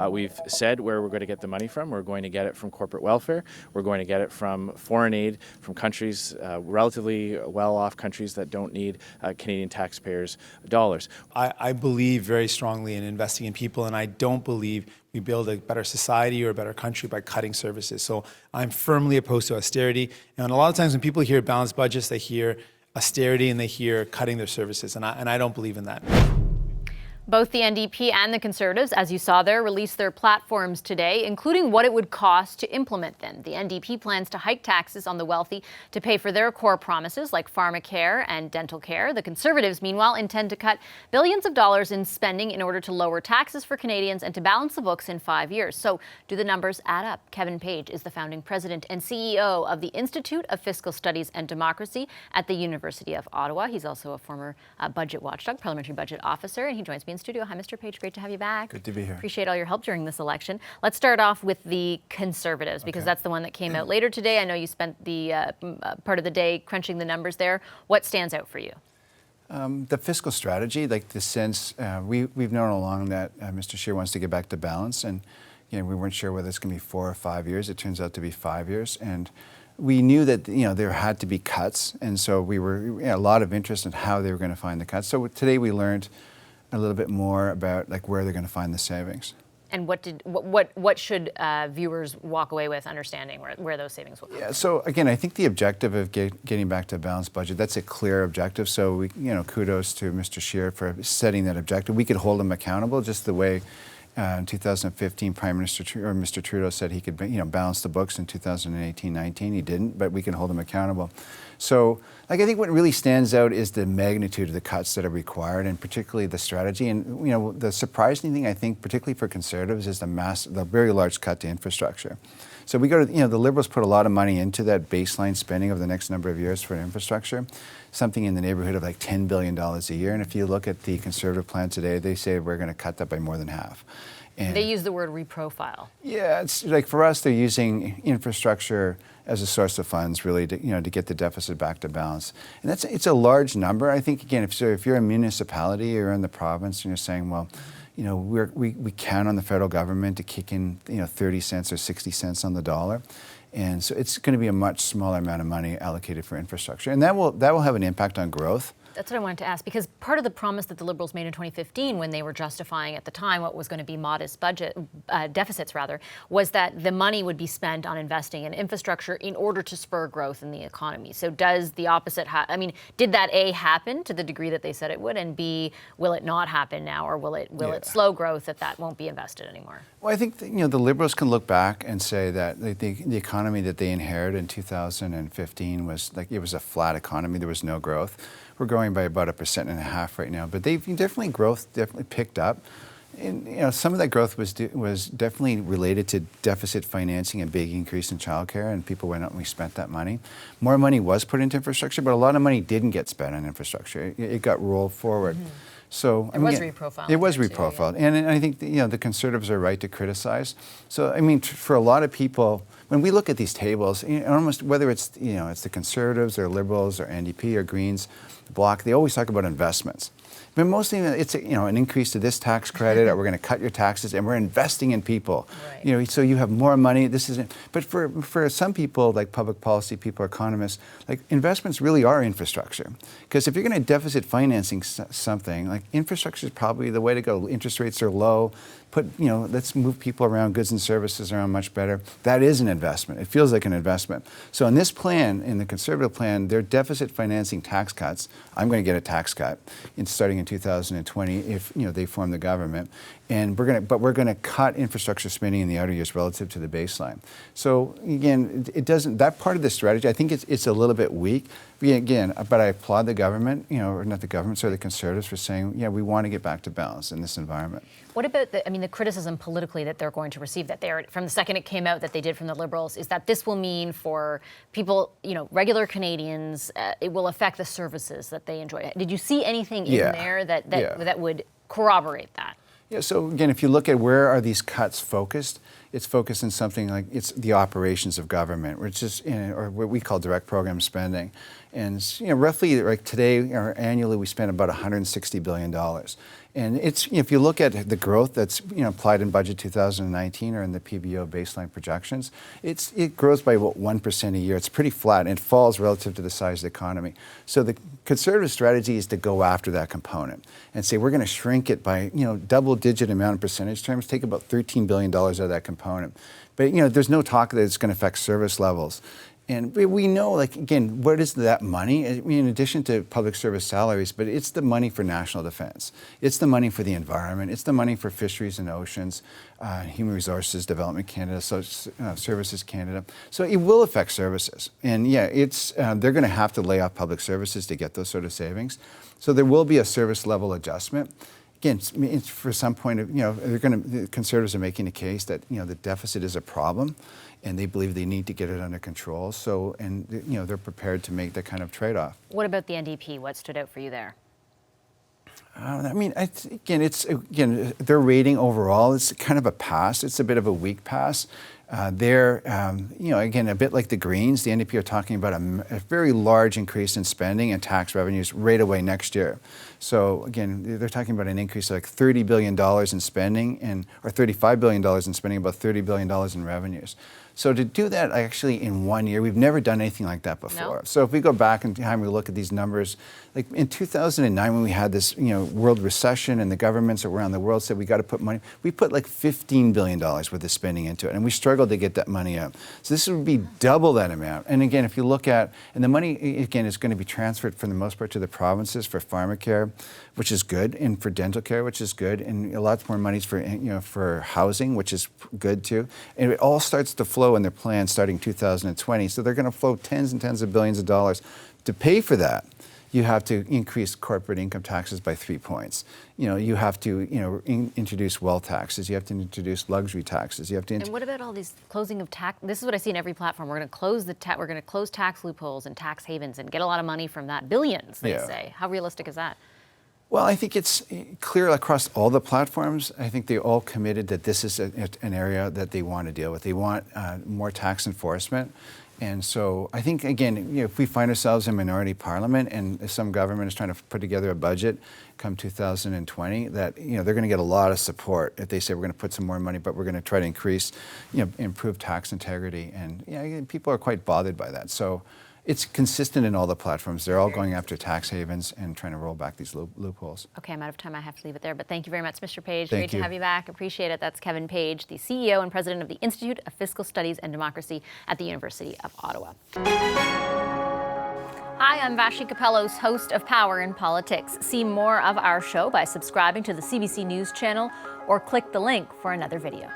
We've said where we're going to get the money from. We're going to get it from corporate welfare. We're going to get it from foreign aid, from countries, relatively well-off countries that don't need Canadian taxpayers' dollars. I believe very strongly in investing in people, and I don't believe we build a better society or a better country by cutting services. So I'm firmly opposed to austerity. And a lot of times when people hear balanced budgets, they hear austerity and they hear cutting their services, and I don't believe in that. Both the NDP and the Conservatives, as you saw there, released their platforms today, including what it would cost to implement them. The NDP plans to hike taxes on the wealthy to pay for their core promises like pharmacare and dental care. The Conservatives, meanwhile, intend to cut billions of dollars in spending in order to lower taxes for Canadians and to balance the books in 5 years. So do the numbers add up? Kevin Page is the founding president and CEO of the Institute of Fiscal Studies and Democracy at the University of Ottawa. He's also a former budget watchdog, parliamentary budget officer, and he joins me in studio. Hi, Mr. Page. Great to have you back. Good to be here. Appreciate all your help during this election. Let's start off with the Conservatives, because that's the one that came out later today. I know you spent the part of the day crunching the numbers there. What stands out for you? The fiscal strategy, like the sense, we've known all along that Mr. Scheer wants to get back to balance, and we weren't sure whether it's going to be 4 or 5 years. It turns out to be 5 years, and we knew that there had to be cuts, and so we were a lot of interest in how they were going to find the cuts. So today we learned a little bit more about where they're going to find the savings. And what should viewers walk away with understanding where those savings will come from? So again, I think the objective of getting back to a balanced budget, that's a clear objective. So we, kudos to Mr. Scheer for setting that objective. We could hold him accountable just the way in 2015 Mr. Trudeau said he could balance the books in 2018-19. He didn't, but we can hold him accountable. So I think what really stands out is the magnitude of the cuts that are required, and particularly the strategy. And the surprising thing, I think, particularly for Conservatives, is the very large cut to infrastructure. So we go to, the Liberals put a lot of money into that baseline spending over the next number of years for infrastructure, something in the neighborhood of $10 billion a year. And if you look at the Conservative plan today, they say we're going to cut that by more than half. And they use the word reprofile. Yeah, it's for us, they're using infrastructure as a source of funds, really, to get the deficit back to balance. And it's a large number. I think, again, if you're a municipality or in the province and you're saying, well, we count on the federal government to kick in 30 cents or 60 cents on the dollar. And so it's going to be a much smaller amount of money allocated for infrastructure. And that will have an impact on growth. That's what I wanted to ask, because part of the promise that the Liberals made in 2015, when they were justifying at the time what was going to be modest budget deficits, was that the money would be spent on investing in infrastructure in order to spur growth in the economy. So does the opposite did that A, happen to the degree that they said it would, and B, will it not happen now, or will it slow growth that won't be invested anymore? Well, I think the Liberals can look back and say that the economy that they inherited in 2015 was it was a flat economy. There was no growth. We're growing by about 1.5% right now, but growth definitely picked up. And some of that growth was definitely related to deficit financing, a big increase in childcare, and people went out and we spent that money. More money was put into infrastructure, but a lot of money didn't get spent on infrastructure. It got rolled forward. Mm-hmm. So it was reprofiled. It was reprofiled, and I think the Conservatives are right to criticize. So for a lot of people, when we look at these tables, almost whether it's it's the Conservatives or Liberals or NDP or Greens, Bloc, they always talk about investments. But mostly it's an increase to this tax credit, or we're going to cut your taxes, and we're investing in people. Right. So you have more money. But for some people, like public policy people, economists, investments really are infrastructure. Because if you're going to deficit financing something, infrastructure is probably the way to go. Interest rates are low. Let's move people around, goods and services around much better. That is an investment. It feels like an investment. So in this plan, in the Conservative plan, their deficit financing tax cuts, I'm going to get a tax cut starting in 2020 if they form the government. And we're going to cut infrastructure spending in the outer years relative to the baseline. So again, that part of the strategy, I think it's a little bit weak. But I applaud the government, or not the government, sorry, the Conservatives for saying, we want to get back to balance in this environment. What about the criticism politically that they're going to receive, that from the second it came out that they did from the Liberals, is that this will mean for people, regular Canadians, it will affect the services that they enjoy. Did you see anything in there that would corroborate that? Yeah, so again, if you look at where are these cuts focused, It's focused on something like it's the operations of government, which is or what we call direct program spending. And roughly like today or annually we spend about $160 billion. And it's, if you look at the growth that's applied in budget 2019 or in the PBO baseline projections, it grows by about 1% a year. It's pretty flat and it falls relative to the size of the economy. So the Conservative strategy is to go after that component and say we're going to shrink it by double-digit amount in percentage terms, take about $13 billion out of that component. But there's no talk that it's going to affect service levels. And we know, like, again, what is that money? I mean, in addition to public service salaries, but it's the money for national defense. It's the money for the environment. It's the money for fisheries and oceans, Human Resources Development Canada, Services Canada. So it will affect services. And yeah, they're going to have to lay off public services to get those sort of savings. So there will be a service level adjustment. Again, it's for some point of, the Conservatives are making a case that, the deficit is a problem and they believe they need to get it under control. So, and they're prepared to make that kind of trade-off. What about the NDP? What stood out for you there? I mean, their rating overall is kind of a pass. It's a bit of a weak pass. They're, again, a bit like the Greens. The NDP are talking about a very large increase in spending and tax revenues right away next year. So again, they're talking about an increase of like $30 billion in spending or $35 billion in spending, about $30 billion in revenues. So to do that actually in 1 year, we've never done anything like that before. No. So if we go back in time, we look at these numbers, like in 2009 when we had this world recession and the governments around the world said we got to put money, we put like $15 billion worth of spending into it and we struggled to get that money out. So this would be double that amount. And again, if you look at, and the money again is going to be transferred for the most part to the provinces for pharmacare, which is good, and for dental care, which is good, and a lot more money for housing, which is good too. And it all starts to flow in their plan starting 2020. So they're going to flow tens and tens of billions of dollars. To pay for that, you have to increase corporate income taxes by 3 points. You have to introduce wealth taxes. You have to introduce luxury taxes. You have to. And what about all these closing of tax? This is what I see in every platform. We're going to close tax loopholes and tax havens and get a lot of money from that. Billions, they say. How realistic is that? Well, I think it's clear across all the platforms. I think they all committed that this is an area that they want to deal with. They want more tax enforcement. And so I think, again, if we find ourselves in minority parliament and if some government is trying to put together a budget come 2020, that they're going to get a lot of support if they say we're going to put some more money, but we're going to try to increase, improve tax integrity. And people are quite bothered by that. So it's consistent in all the platforms. They're all going after tax havens and trying to roll back these loopholes. Okay, I'm out of time. I have to leave it there. But thank you very much, Mr. Page. Great to have you back. Appreciate it. That's Kevin Page, the CEO and president of the Institute of Fiscal Studies and Democracy at the University of Ottawa. Hi, I'm Vashi Capellos, host of Power in Politics. See more of our show by subscribing to the CBC News channel or click the link for another video.